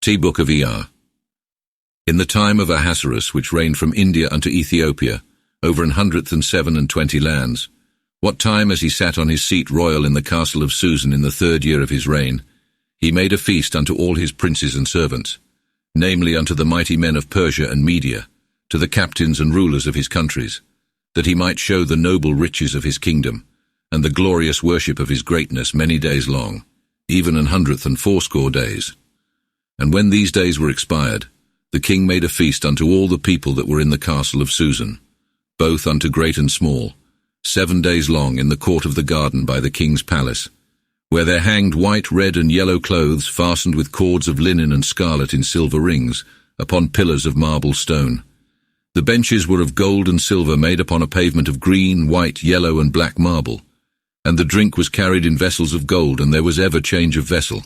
Book of Er. In the time of Ahasuerus, which reigned from India unto Ethiopia, over 127 lands, what time as he sat on his seat royal in the castle of Susan in the 3rd year of his reign, he made a feast unto all his princes and servants, namely unto the mighty men of Persia and Media, to the captains and rulers of his countries, that he might show the noble riches of his kingdom, and the glorious worship of his greatness many days long, even 180 days. And when these days were expired, the king made a feast unto all the people that were in the castle of Susan, both unto great and small, 7 days long in the court of the garden by the king's palace, where there hanged white, red, and yellow clothes fastened with cords of linen and scarlet in silver rings, upon pillars of marble stone. The benches were of gold and silver made upon a pavement of green, white, yellow, and black marble. And the drink was carried in vessels of gold, and there was ever change of vessel.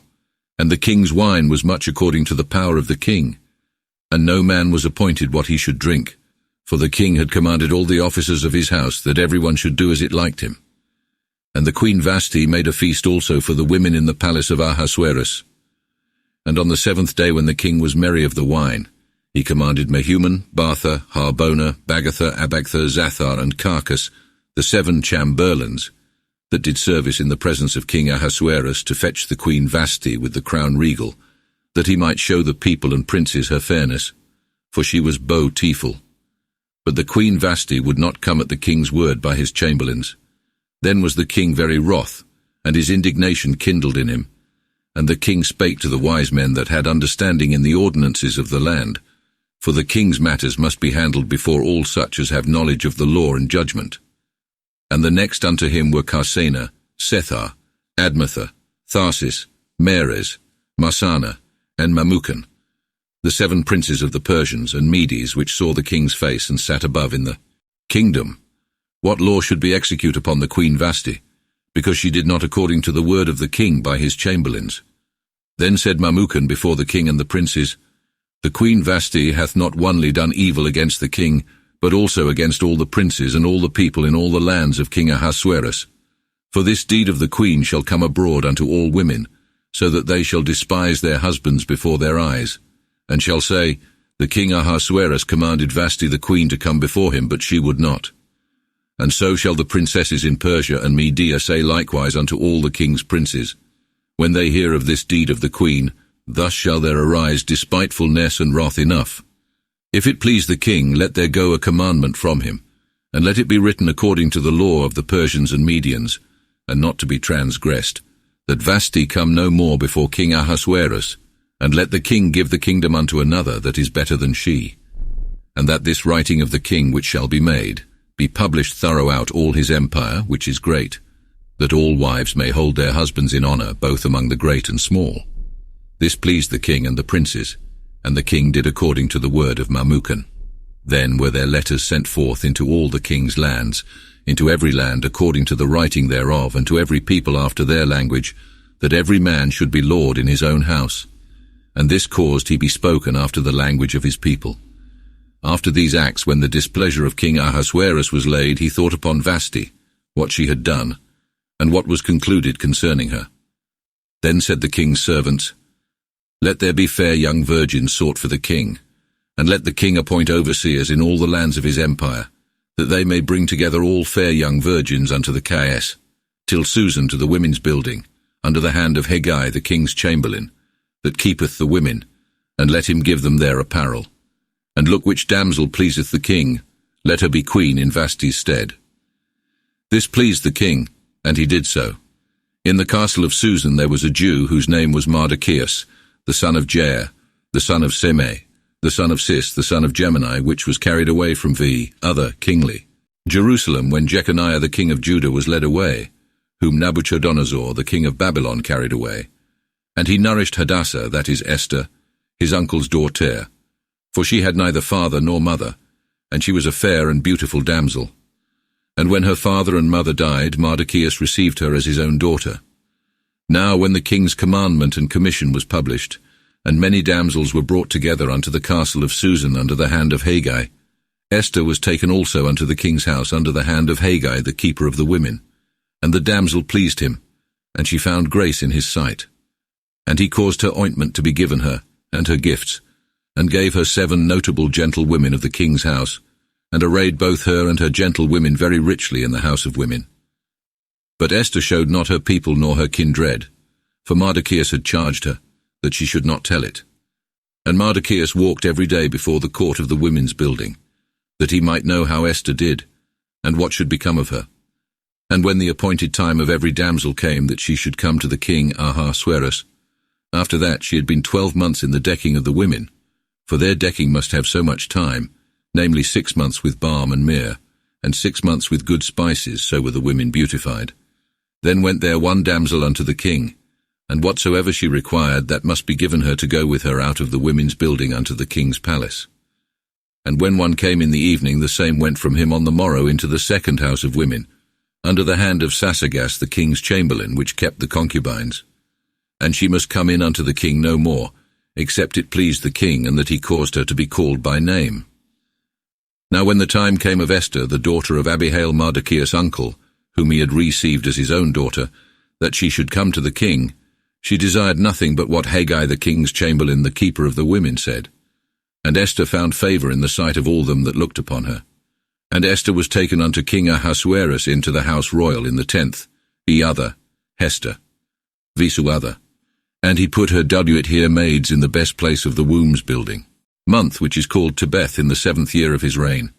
And the king's wine was much according to the power of the king. And no man was appointed what he should drink, for the king had commanded all the officers of his house that every one should do as it liked him. And the queen Vashti made a feast also for the women in the palace of Ahasuerus. And on the 7th day, when the king was merry of the wine, he commanded Mehuman, Bartha, Harbona, Bagatha, Abagtha, Zathar, and Carcas, the 7 chamberlains, that did service in the presence of King Ahasuerus, to fetch the queen Vashti with the crown regal, that he might show the people and princes her fairness, for she was beautiful. But the queen Vashti would not come at the king's word by his chamberlains. Then was the king very wroth, and his indignation kindled in him. And the king spake to the wise men that had understanding in the ordinances of the land, for the king's matters must be handled before all such as have knowledge of the law and judgment. And the next unto him were Carsena, Sethar, Admatha, Tharsis, Meres, Marsana, and Mamukan, the 7 princes of the Persians and Medes, which saw the king's face and sat above in the kingdom. What law should be executed upon the queen Vashti, because she did not according to the word of the king by his chamberlains? Then said Mamukan before the king and the princes, The queen Vashti hath not only done evil against the king, but also against all the princes and all the people in all the lands of King Ahasuerus. For this deed of the queen shall come abroad unto all women, so that they shall despise their husbands before their eyes, and shall say, The king Ahasuerus commanded Vashti the queen to come before him, but she would not. And so shall the princesses in Persia and Media say likewise unto all the king's princes. When they hear of this deed of the queen, thus shall there arise despitefulness and wrath enough. If it please the king, let there go a commandment from him, and let it be written according to the law of the Persians and Medians, and not to be transgressed, that Vashti come no more before King Ahasuerus, and let the king give the kingdom unto another that is better than she. And that this writing of the king which shall be made, be published throughout all his empire, which is great, that all wives may hold their husbands in honour, both among the great and small. This pleased the king and the princes, and the king did according to the word of Mamukan. Then were their letters sent forth into all the king's lands, into every land according to the writing thereof, and to every people after their language, that every man should be lord in his own house. And this caused he be spoken after the language of his people. After these acts, when the displeasure of King Ahasuerus was laid, he thought upon Vashti, what she had done, and what was concluded concerning her. Then said the king's servants, Let there be fair young virgins sought for the king, and let the king appoint overseers in all the lands of his empire, that they may bring together all fair young virgins unto the Chaos, till Susan to the women's building, under the hand of Hegai the king's chamberlain, that keepeth the women, and let him give them their apparel. And look which damsel pleaseth the king, let her be queen in Vashti's stead. This pleased the king, and he did so. In the castle of Susan there was a Jew whose name was Mardocheus, the son of Jair, the son of Semei, the son of Sis, the son of Gemini, which was carried away from other kingly Jerusalem when Jeconiah the king of Judah was led away, whom Nabuchodonosor the king of Babylon carried away. And he nourished Hadassah, that is Esther, his uncle's daughter, for she had neither father nor mother, and she was a fair and beautiful damsel. And when her father and mother died, Mardocheus received her as his own daughter. Now when the king's commandment and commission was published, and many damsels were brought together unto the castle of Susan under the hand of Hegai, Esther was taken also unto the king's house under the hand of Hegai, the keeper of the women. And the damsel pleased him, and she found grace in his sight. And he caused her ointment to be given her, and her gifts, and gave her 7 notable gentlewomen of the king's house, and arrayed both her and her gentlewomen very richly in the house of women. But Esther showed not her people nor her kindred, for Mardocheus had charged her, that she should not tell it. And Mardocheus walked every day before the court of the women's building, that he might know how Esther did, and what should become of her. And when the appointed time of every damsel came that she should come to the king Ahasuerus, after that she had been 12 months in the decking of the women, for their decking must have so much time, namely 6 months with balm and myrrh, and 6 months with good spices, so were the women beautified. Then went there one damsel unto the king, and whatsoever she required, that must be given her to go with her out of the women's building unto the king's palace. And when one came in the evening, the same went from him on the morrow into the second house of women, under the hand of Sasagas the king's chamberlain, which kept the concubines. And she must come in unto the king no more, except it pleased the king, and that he caused her to be called by name. Now when the time came of Esther, the daughter of Abihail Mardocheus' uncle, whom he had received as his own daughter, that she should come to the king, she desired nothing but what Haggai the king's chamberlain, the keeper of the women, said. And Esther found favor in the sight of all them that looked upon her. And Esther was taken unto King Ahasuerus into the house royal in the 10th, other, Hester, other. And he put her here maids in the best place of the wombs building, month which is called Tebeth, in the 7th year of his reign.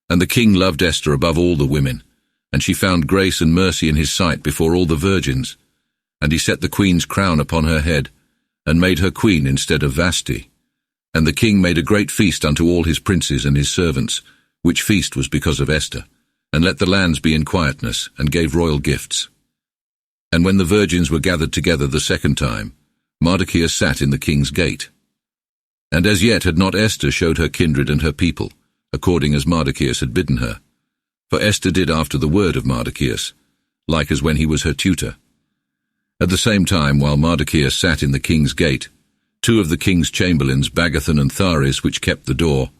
And the king loved Esther above all the women, and she found grace and mercy in his sight before all the virgins. And he set the queen's crown upon her head, and made her queen instead of Vashti. And the king made a great feast unto all his princes and his servants, which feast was because of Esther, and let the lands be in quietness, and gave royal gifts. And when the virgins were gathered together the second time, Mardocheus sat in the king's gate. And as yet had not Esther showed her kindred and her people, according as Mardocheus had bidden her. For Esther did after the word of Mardocheus, like as when he was her tutor. At the same time, while Mardocheus sat in the king's gate, 2 of the king's chamberlains, Bagathan and Tharis, which kept the door,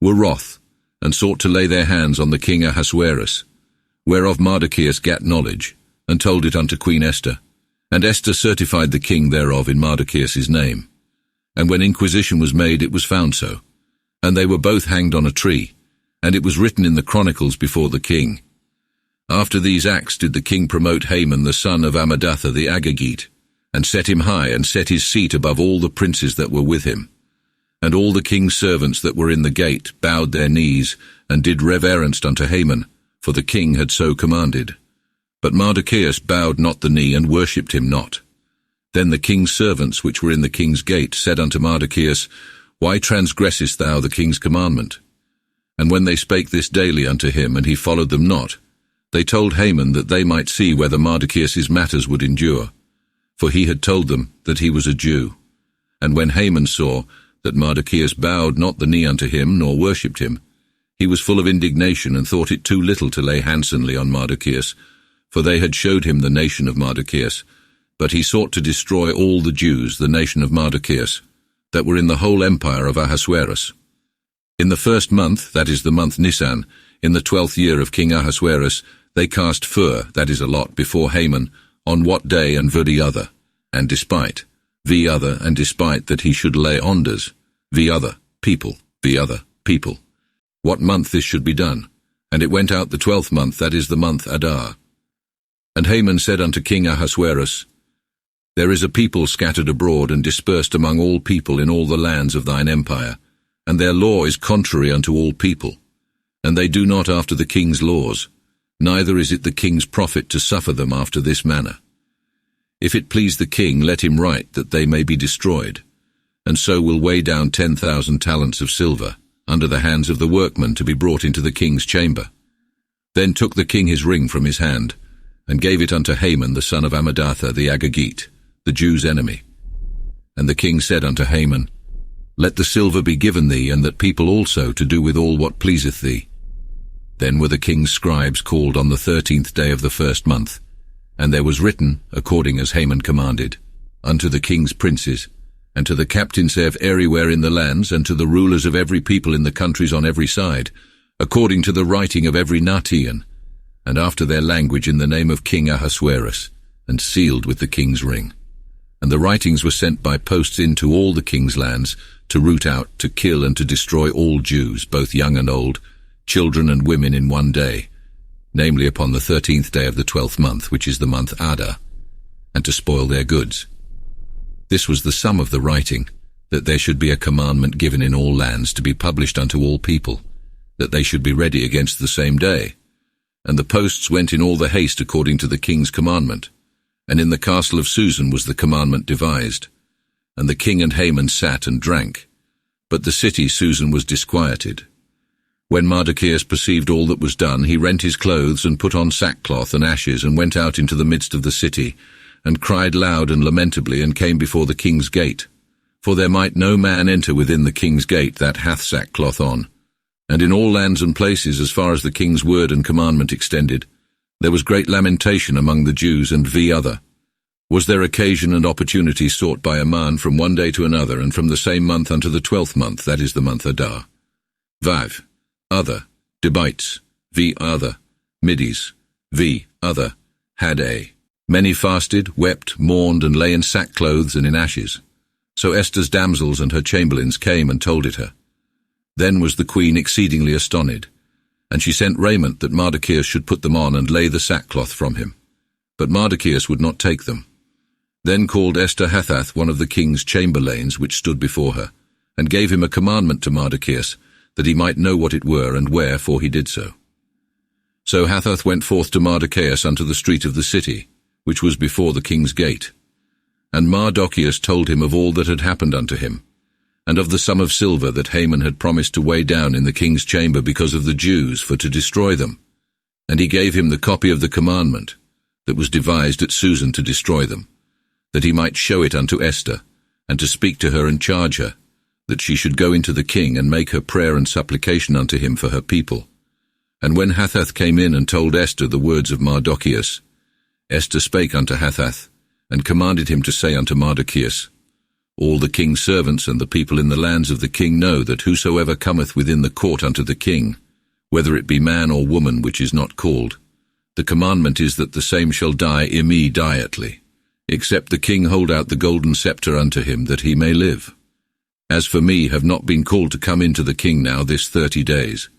were wroth, and sought to lay their hands on the king Ahasuerus, whereof Mardocheus gat knowledge, and told it unto Queen Esther. And Esther certified the king thereof in Mardocheus's name. And when inquisition was made, it was found so. And they were both hanged on a tree, and it was written in the chronicles before the king. After these acts did the king promote Haman the son of Ammedatha the Agagite, and set him high, and set his seat above all the princes that were with him. And all the king's servants that were in the gate bowed their knees, and did reverence unto Haman, for the king had so commanded. But Mardocheus bowed not the knee, and worshipped him not. Then the king's servants which were in the king's gate said unto Mardocheus, Why transgressest thou the king's commandment? And when they spake this daily unto him, and he followed them not, they told Haman that they might see whether Mardocheus's matters would endure, for he had told them that he was a Jew. And when Haman saw that Mardocheus bowed not the knee unto him, nor worshipped him, he was full of indignation, and thought it too little to lay handsomely on Mardocheus, for they had showed him the nation of Mardocheus. But he sought to destroy all the Jews, the nation of Mardocheus, that were in the whole empire of Ahasuerus. In the 1st month, that is the month Nisan, in the 12th year of King Ahasuerus, they cast fur, that is a lot, before Haman, on what day and the other, and despite, and despite that he should lay onders, people, what month this should be done. And it went out the 12th month, that is the month Adar. And Haman said unto King Ahasuerus, There is a people scattered abroad and dispersed among all people in all the lands of thine empire, and their law is contrary unto all people, and they do not after the king's laws, neither is it the king's profit to suffer them after this manner. If it please the king, let him write that they may be destroyed, and so will weigh down 10,000 talents of silver under the hands of the workmen to be brought into the king's chamber. Then took the king his ring from his hand, and gave it unto Haman the son of Ammedatha the Agagite, the Jews' enemy. And the king said unto Haman, Let the silver be given thee, and that people also, to do with all what pleaseth thee. Then were the king's scribes called on the 13th day of the 1st month, and there was written, according as Haman commanded, unto the king's princes, and to the captains everywhere in the lands, and to the rulers of every people in the countries on every side, according to the writing of every Natian, and after their language in the name of King Ahasuerus, and sealed with the king's ring. and the writings were sent by posts into all the king's lands, to root out, to kill, and to destroy all Jews, both young and old, children and women, in one day, namely upon the 13th day of the 12th month, which is the month Adar, and to spoil their goods. This was the sum of the writing, that there should be a commandment given in all lands to be published unto all people, that they should be ready against the same day. And the posts went in all the haste according to the king's commandment, and in the castle of Susan was the commandment devised. And the king and Haman sat and drank, but the city Susan was disquieted. When Mardochæus perceived all that was done, he rent his clothes and put on sackcloth and ashes, and went out into the midst of the city, and cried loud and lamentably, and came before the king's gate. For there might no man enter within the king's gate that hath sackcloth on. And in all lands and places, as far as the king's word and commandment extended, there was great lamentation among the Jews, and other. Was there occasion and opportunity sought by a man from one day to another, and from the same month unto the 12th month, that is the month Adar. Vav, other, Debites, other, Midis, other, had a. Many fasted, wept, mourned, and lay in sackcloths and in ashes. So Esther's damsels and her chamberlains came and told it her. Then was the queen exceedingly astonished, and she sent raiment that Mardochæus should put them on and lay the sackcloth from him. But Mardochæus would not take them. Then called Esther Hathath, one of the king's chamberlains, which stood before her, and gave him a commandment to Mardochæus, that he might know what it were and wherefore he did so. So Hathath went forth to Mardochæus unto the street of the city, which was before the king's gate. And Mardochæus told him of all that had happened unto him, and of the sum of silver that Haman had promised to weigh down in the king's chamber because of the Jews, for to destroy them. And he gave him the copy of the commandment that was devised at Susan to destroy them, that he might show it unto Esther, and to speak to her and charge her, that she should go into the king and make her prayer and supplication unto him for her people. And when Hathath came in and told Esther the words of Mardochæus, Esther spake unto Hathath, and commanded him to say unto Mardochæus, All the king's servants and the people in the lands of the king know that whosoever cometh within the court unto the king, whether it be man or woman which is not called, the commandment is that the same shall die immediately, except the king hold out the golden scepter unto him, that he may live. As for me, have not been called to come into the king now this 30 days.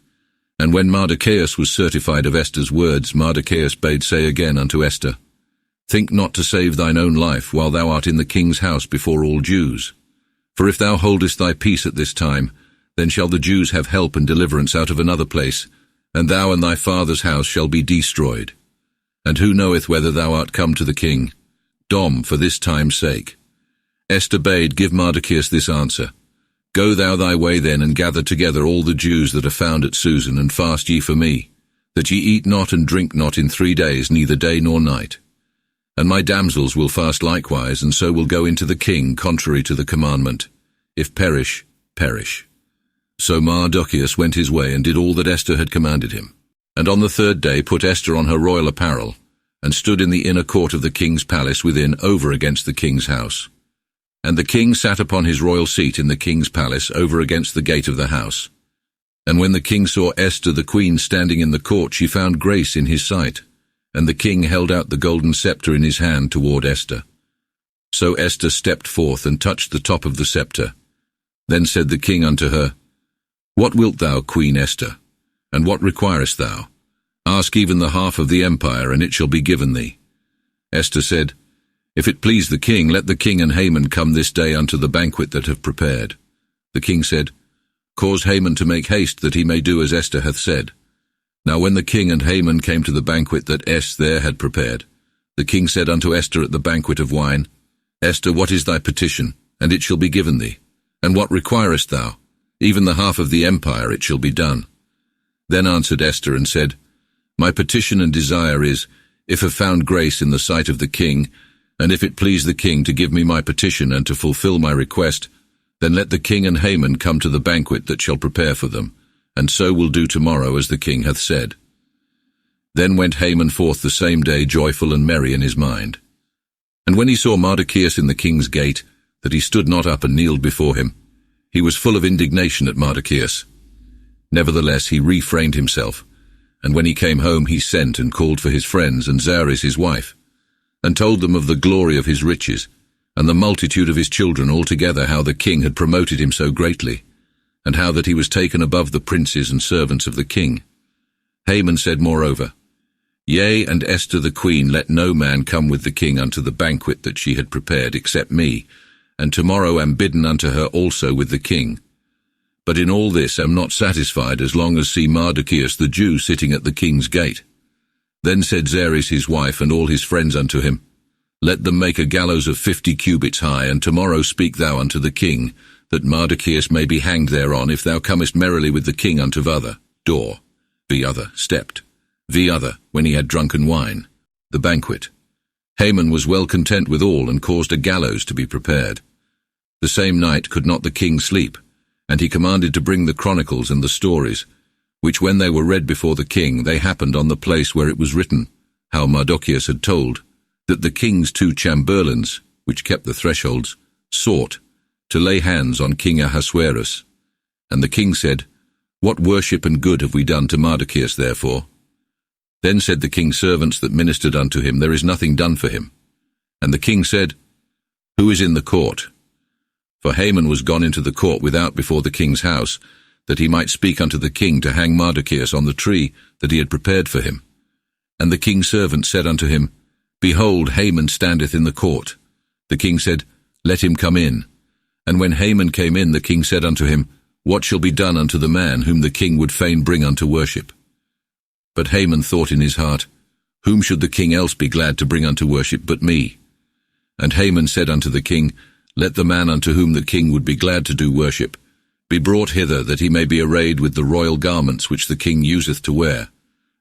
And when Mardochæus was certified of Esther's words, Mardochæus bade say again unto Esther, Think not to save thine own life while thou art in the king's house before all Jews. For if thou holdest thy peace at this time, then shall the Jews have help and deliverance out of another place, and thou and thy father's house shall be destroyed. And who knoweth whether thou art come to the king? Dom, for this time's sake. Esther bade give Mardochæus this answer, Go thou thy way then, and gather together all the Jews that are found at Susan, and fast ye for me, that ye eat not and drink not in 3 days, neither day nor night. And my damsels will fast likewise, and so will go into the king contrary to the commandment. If perish, perish. So Mardochæus went his way, and did all that Esther had commanded him. And on the 3rd day put Esther on her royal apparel, and stood in the inner court of the king's palace within, over against the king's house. And the king sat upon his royal seat in the king's palace, over against the gate of the house. And when the king saw Esther the queen standing in the court, she found grace in his sight. And the king held out the golden scepter in his hand toward Esther. So Esther stepped forth and touched the top of the scepter. Then said the king unto her, What wilt thou, Queen Esther? And what requirest thou? Ask even the half of the empire, and it shall be given thee. Esther said, If it please the king, let the king and Haman come this day unto the banquet that have prepared. The king said, Cause Haman to make haste, that he may do as Esther hath said. Now when the king and Haman came to the banquet that Esther had prepared, the king said unto Esther at the banquet of wine, Esther, what is thy petition? And it shall be given thee. And what requirest thou? Even the half of the empire, it shall be done. Then answered Esther and said, My petition and desire is, if have found grace in the sight of the king, and if it please the king to give me my petition and to fulfill my request, then let the king and Haman come to the banquet that shall prepare for them, and so will do tomorrow as the king hath said. Then went Haman forth the same day joyful and merry in his mind. And when he saw Mardochæus in the king's gate, that he stood not up and kneeled before him, he was full of indignation at Mardochæus. Nevertheless he refrained himself, and when he came home he sent and called for his friends and Zeres his wife, and told them of the glory of his riches, and the multitude of his children altogether, how the king had promoted him so greatly, and how that he was taken above the princes and servants of the king. Haman said moreover, Yea, and Esther the queen, let no man come with the king unto the banquet that she had prepared, except me, and tomorrow am bidden unto her also with the king. But in all this am not satisfied, as long as see Mardocheus the Jew sitting at the king's gate. Then said Zeres his wife and all his friends unto him, Let them make a gallows of 50 cubits high, and tomorrow speak thou unto the king, that Mardocheus may be hanged thereon, if thou comest merrily with the king unto other door, the other stepped, the other, when he had drunken wine, the banquet. Haman was well content with all, and caused a gallows to be prepared. The same night could not the king sleep, and he commanded to bring the chronicles and the stories, which when they were read before the king, they happened on the place where it was written, how Mardocheus had told, that the king's 2 chamberlains, which kept the thresholds, sought to lay hands on King Ahasuerus. And the king said, What worship and good have we done to Mardocheus therefore? Then said the king's servants that ministered unto him, There is nothing done for him. And the king said, Who is in the court? For Haman was gone into the court without before the king's house, that he might speak unto the king to hang Mardocheus on the tree that he had prepared for him. And the king's servant said unto him, Behold, Haman standeth in the court. The king said, Let him come in. And when Haman came in, the king said unto him, What shall be done unto the man whom the king would fain bring unto worship? But Haman thought in his heart, Whom should the king else be glad to bring unto worship but me? And Haman said unto the king, Let the man unto whom the king would be glad to do worship be brought hither, that he may be arrayed with the royal garments which the king useth to wear,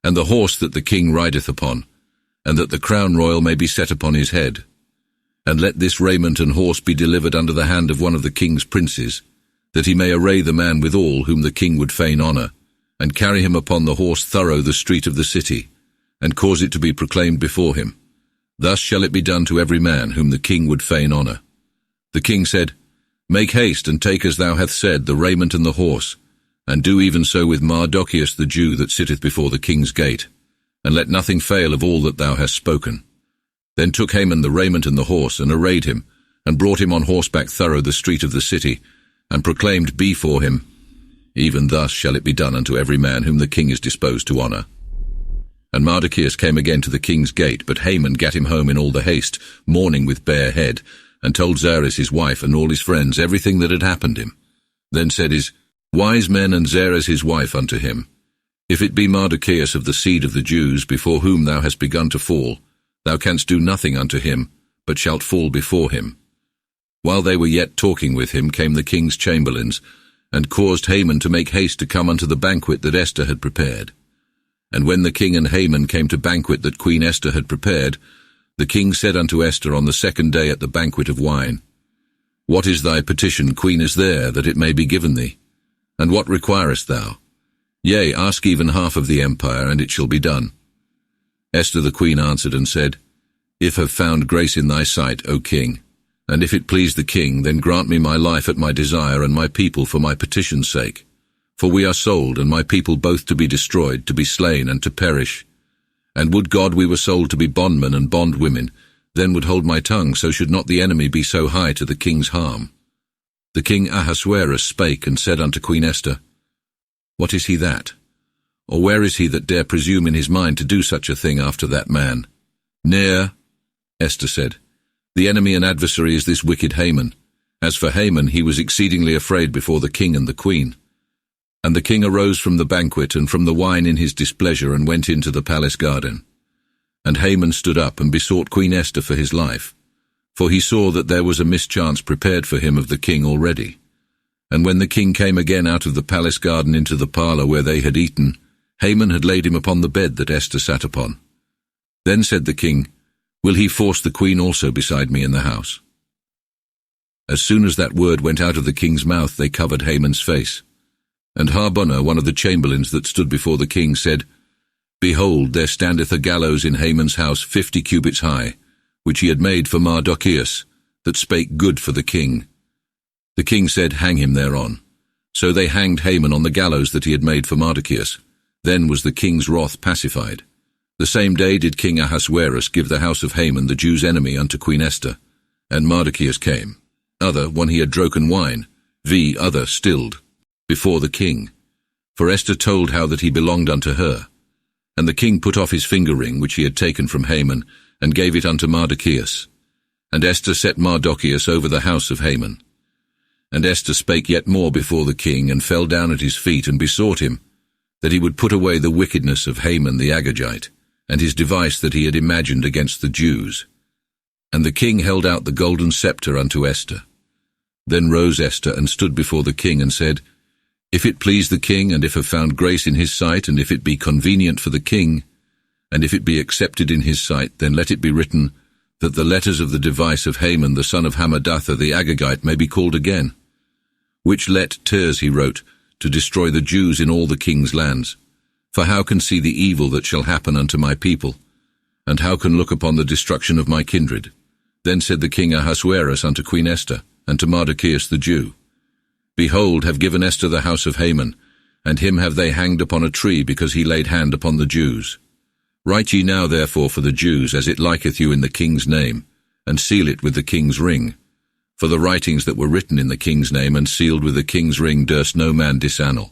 and the horse that the king rideth upon, and that the crown royal may be set upon his head. And let this raiment and horse be delivered under the hand of one of the king's princes, that he may array the man withal whom the king would fain honour, and carry him upon the horse thorough the street of the city, and cause it to be proclaimed before him. Thus shall it be done to every man whom the king would fain honour. The king said, Make haste, and take as thou hast said the raiment and the horse, and do even so with Mardocheus the Jew that sitteth before the king's gate, and let nothing fail of all that thou hast spoken. Then took Haman the raiment and the horse, and arrayed him, and brought him on horseback thorough the street of the city, and proclaimed before him, Even thus shall it be done unto every man whom the king is disposed to honour. And Mardocheus came again to the king's gate, but Haman gat him home in all the haste, mourning with bare head, and told Zeres his wife and all his friends everything that had happened him. Then said his wise men and Zeres his wife unto him, If it be Mardocheus of the seed of the Jews, before whom thou hast begun to fall, thou canst do nothing unto him, but shalt fall before him. While they were yet talking with him, came the king's chamberlains, and caused Haman to make haste to come unto the banquet that Esther had prepared. And when the king and Haman came to banquet that Queen Esther had prepared, the king said unto Esther on the 2nd day at the banquet of wine, What is thy petition, queen, is there, that it may be given thee? And what requirest thou? Yea, ask even half of the empire, and it shall be done. Esther the queen answered and said, If have found grace in thy sight, O king, and if it please the king, then grant me my life at my desire, and my people for my petition's sake. For we are sold, and my people both to be destroyed, to be slain, and to perish. And would God we were sold to be bondmen and bondwomen, then would hold my tongue, so should not the enemy be so high to the king's harm. The king Ahasuerus spake and said unto Queen Esther, What is he that? Or where is he that dare presume in his mind to do such a thing after that man? Ne'er, Esther said, the enemy and adversary is this wicked Haman. As for Haman, he was exceedingly afraid before the king and the queen. And the king arose from the banquet and from the wine in his displeasure, and went into the palace garden. And Haman stood up and besought Queen Esther for his life, for he saw that there was a mischance prepared for him of the king already. And when the king came again out of the palace garden into the parlour where they had eaten, Haman had laid him upon the bed that Esther sat upon. Then said the king, Will he force the queen also beside me in the house? As soon as that word went out of the king's mouth, they covered Haman's face. And Harbonah, one of the chamberlains that stood before the king, said, Behold, there standeth a gallows in Haman's house 50 cubits high, which he had made for Mardocheus, that spake good for the king. The king said, Hang him thereon. So they hanged Haman on the gallows that he had made for Mardocheus. Then was the king's wrath pacified. The same day did King Ahasuerus give the house of Haman, the Jew's enemy, unto Queen Esther, And Mardocheus came. Other, when he had drunken wine, other stilled, before the king. For Esther told how that he belonged unto her. And the king put off his finger ring which he had taken from Haman, and gave it unto Mardocheus. And Esther set Mardocheus over the house of Haman. And Esther spake yet more before the king, and fell down at his feet, and besought him, that he would put away the wickedness of Haman the Agagite, and his device that he had imagined against the Jews. And the king held out the golden scepter unto Esther. Then rose Esther, and stood before the king, and said, If it please the king, and if have found grace in his sight, and if it be convenient for the king, and if it be accepted in his sight, then let it be written, that the letters of the device of Haman the son of Hammedatha the Agagite may be called again. Which tears he wrote, to destroy the Jews in all the king's lands. For how can see the evil that shall happen unto my people? And how can look upon the destruction of my kindred? Then said the king Ahasuerus unto Queen Esther, and to Mardocheus the Jew, Behold, have given Esther the house of Haman, and him have they hanged upon a tree, because he laid hand upon the Jews. Write ye now therefore for the Jews, as it liketh you in the king's name, and seal it with the king's ring. For the writings that were written in the king's name, and sealed with the king's ring, durst no man disannul.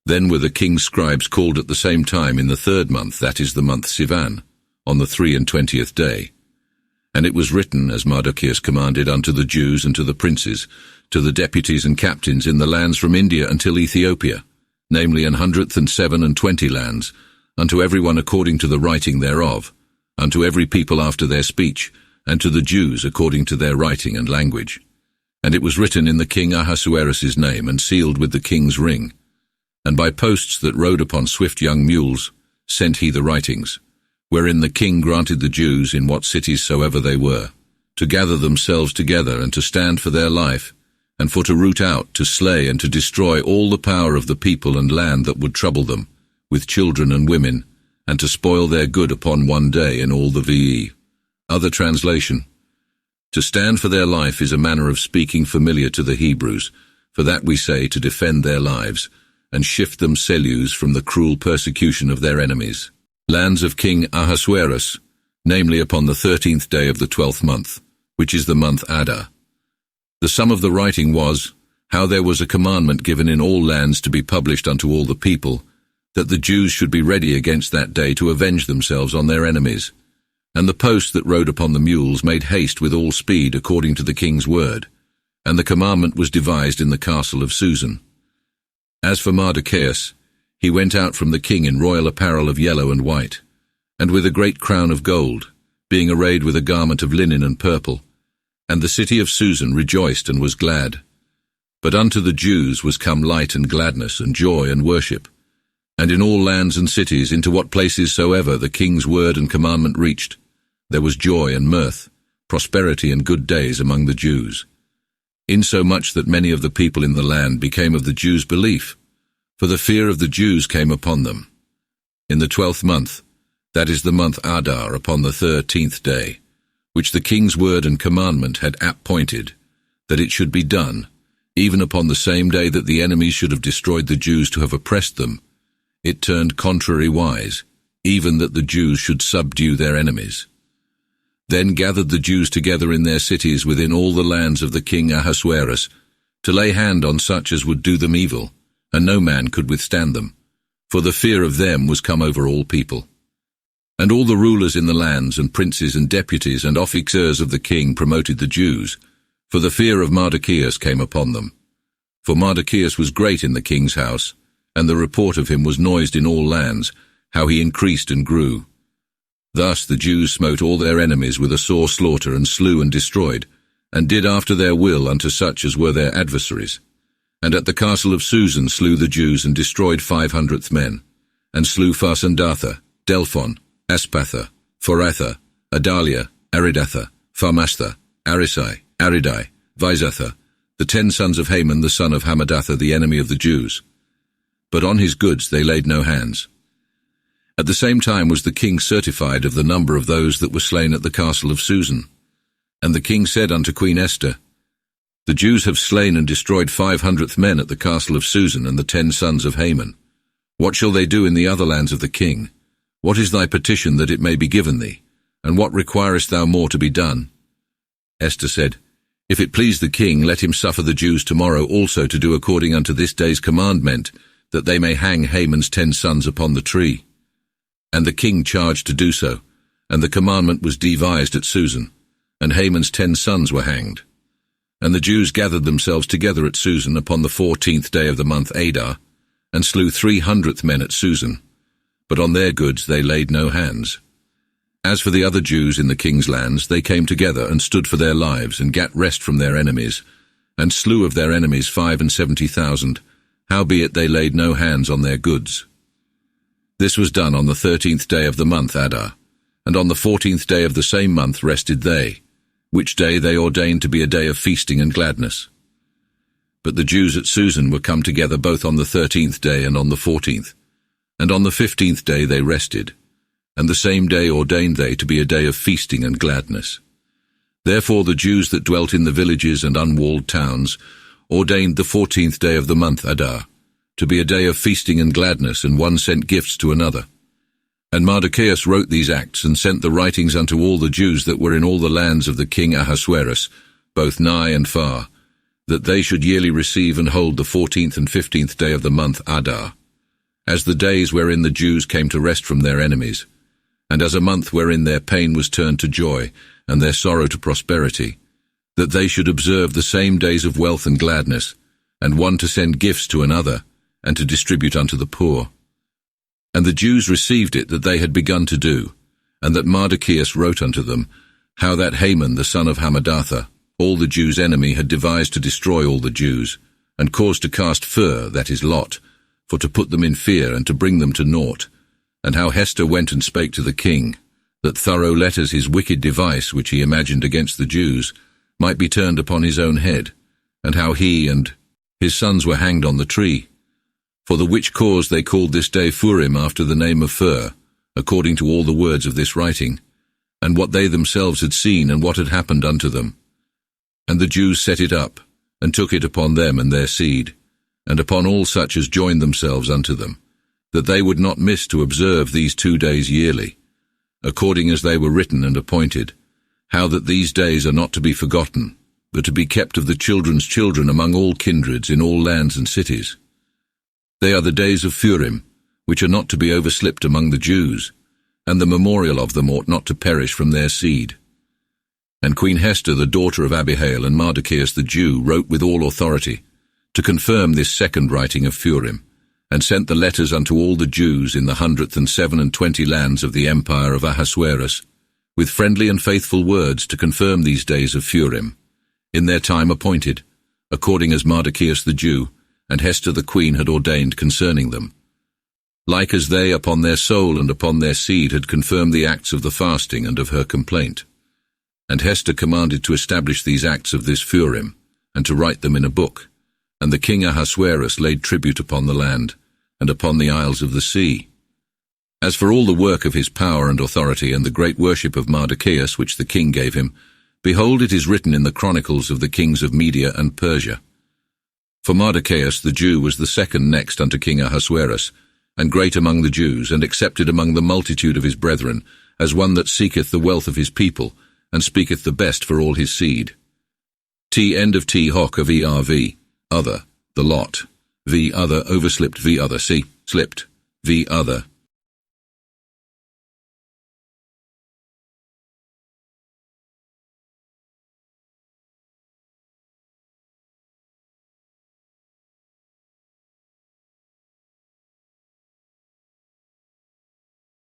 Then were the king's scribes called at the same time in the 3rd month, that is the month Sivan, on the 23rd day. And it was written, as Mardocheus commanded, unto the Jews and to the princes, to the deputies and captains in the lands from India until Ethiopia, namely 127 lands, unto every one according to the writing thereof, unto every people after their speech, and to the Jews according to their writing and language. And it was written in the king Ahasuerus' name, and sealed with the king's ring. And by posts that rode upon swift young mules sent he the writings, wherein the king granted the Jews, in what cities soever they were, to gather themselves together, and to stand for their life, and for to root out, to slay, and to destroy all the power of the people and land that would trouble them, with children and women, and to spoil their good upon one day in all the VE. Other translation. To stand for their life is a manner of speaking familiar to the Hebrews, for that we say to defend their lives, and shift them selus from the cruel persecution of their enemies. Lands of King Ahasuerus, namely upon the 13th day of the 12th month, which is the month Adar. The sum of the writing was, how there was a commandment given in all lands to be published unto all the people, that the Jews should be ready against that day to avenge themselves on their enemies. And the post that rode upon the mules made haste with all speed according to the king's word, and the commandment was devised in the castle of Susan. As for Mardocheus, he went out from the king in royal apparel of yellow and white, and with a great crown of gold, being arrayed with a garment of linen and purple. And the city of Susan rejoiced and was glad. But unto the Jews was come light and gladness and joy and worship. And in all lands and cities, into what places soever the king's word and commandment reached, there was joy and mirth, prosperity and good days among the Jews. Insomuch that many of the people in the land became of the Jews' belief, for the fear of the Jews came upon them. In the 12th month, that is the month Adar, upon the 13th day, which the king's word and commandment had appointed, that it should be done, even upon the same day that the enemies should have destroyed the Jews to have oppressed them, it turned contrariwise, even that the Jews should subdue their enemies. Then gathered the Jews together in their cities within all the lands of the king Ahasuerus, to lay hand on such as would do them evil, and no man could withstand them, for the fear of them was come over all people. And all the rulers in the lands, and princes and deputies and officers of the king promoted the Jews, for the fear of Mardocheus came upon them. For Mardocheus was great in the king's house, and the report of him was noised in all lands, how he increased and grew. Thus the Jews smote all their enemies with a sore slaughter, and slew and destroyed, and did after their will unto such as were their adversaries. And at the castle of Susan slew the Jews, and destroyed 500 men, and slew Pharsandatha, Delphon, Aspatha, Phoratha, Adalia, Aridatha, Pharmastha, Arisai, Aridai, Visatha, the 10 sons of Haman the son of Hammedatha, the enemy of the Jews. But on his goods they laid no hands. At the same time was the king certified of the number of those that were slain at the castle of Susan. And the king said unto Queen Esther, The Jews have slain and destroyed 500 men at the castle of Susan, and the 10 sons of Haman. What shall they do in the other lands of the king? What is thy petition that it may be given thee? And what requirest thou more to be done? Esther said, "If it please the king, let him suffer the Jews tomorrow also to do according unto this day's commandment, that they may hang Haman's 10 sons upon the tree." And the king charged to do so, and the commandment was devised at Susan, and Haman's 10 sons were hanged. And the Jews gathered themselves together at Susan upon the 14th day of the month Adar, and slew 300 men at Susan, but on their goods they laid no hands. As for the other Jews in the king's lands, they came together and stood for their lives, and gat rest from their enemies, and slew of their enemies 75,000, howbeit they laid no hands on their goods. This was done on the 13th day of the month Adar, and on the 14th day of the same month rested they, which day they ordained to be a day of feasting and gladness. But the Jews at Susan were come together both on the 13th day and on the 14th, and on the 15th day they rested, and the same day ordained they to be a day of feasting and gladness. Therefore the Jews that dwelt in the villages and unwalled towns ordained the 14th day of the month Adar to be a day of feasting and gladness, and one sent gifts to another. And Mardochæus wrote these acts, and sent the writings unto all the Jews that were in all the lands of the king Ahasuerus, both nigh and far, that they should yearly receive and hold the 14th and 15th day of the month Adar, as the days wherein the Jews came to rest from their enemies, and as a month wherein their pain was turned to joy, and their sorrow to prosperity, that they should observe the same days of wealth and gladness, and one to send gifts to another, and to distribute unto the poor. And the Jews received it that they had begun to do, and that Mardochæus wrote unto them, how that Haman the son of Hammedatha, all the Jews' enemy, had devised to destroy all the Jews, and caused to cast fur, that is lot, for to put them in fear and to bring them to naught, and how Hester went and spake to the king, that thorough letters his wicked device, which he imagined against the Jews, might be turned upon his own head, and how he and his sons were hanged on the tree. For the which cause they called this day Purim, after the name of fur, according to all the words of this writing, and what they themselves had seen, and what had happened unto them. And the Jews set it up, and took it upon them and their seed, and upon all such as joined themselves unto them, that they would not miss to observe these 2 days yearly, according as they were written and appointed, how that these days are not to be forgotten, but to be kept of the children's children among all kindreds in all lands and cities. They are the days of Purim, which are not to be overslipped among the Jews, and the memorial of them ought not to perish from their seed. And Queen Hester, the daughter of Abihail, and Mardochæus the Jew, wrote with all authority, to confirm this second writing of Purim, and sent the letters unto all the Jews in the 127 lands of the empire of Ahasuerus, with friendly and faithful words to confirm these days of Purim, in their time appointed, according as Mardochæus the Jew, and Hester the queen had ordained concerning them, like as they upon their soul and upon their seed had confirmed the acts of the fasting and of her complaint. And Hester commanded to establish these acts of this Purim, and to write them in a book, and the king Ahasuerus laid tribute upon the land, and upon the isles of the sea. As for all the work of his power and authority, and the great worship of Mardochæus which the king gave him, behold, it is written in the chronicles of the kings of Media and Persia. For Mardochæus the Jew was the second next unto King Ahasuerus, and great among the Jews, and accepted among the multitude of his brethren, as one that seeketh the wealth of his people, and speaketh the best for all his seed. End of hoc of ERV, other, the lot, v other, overslipped v other, see, slipped, v other,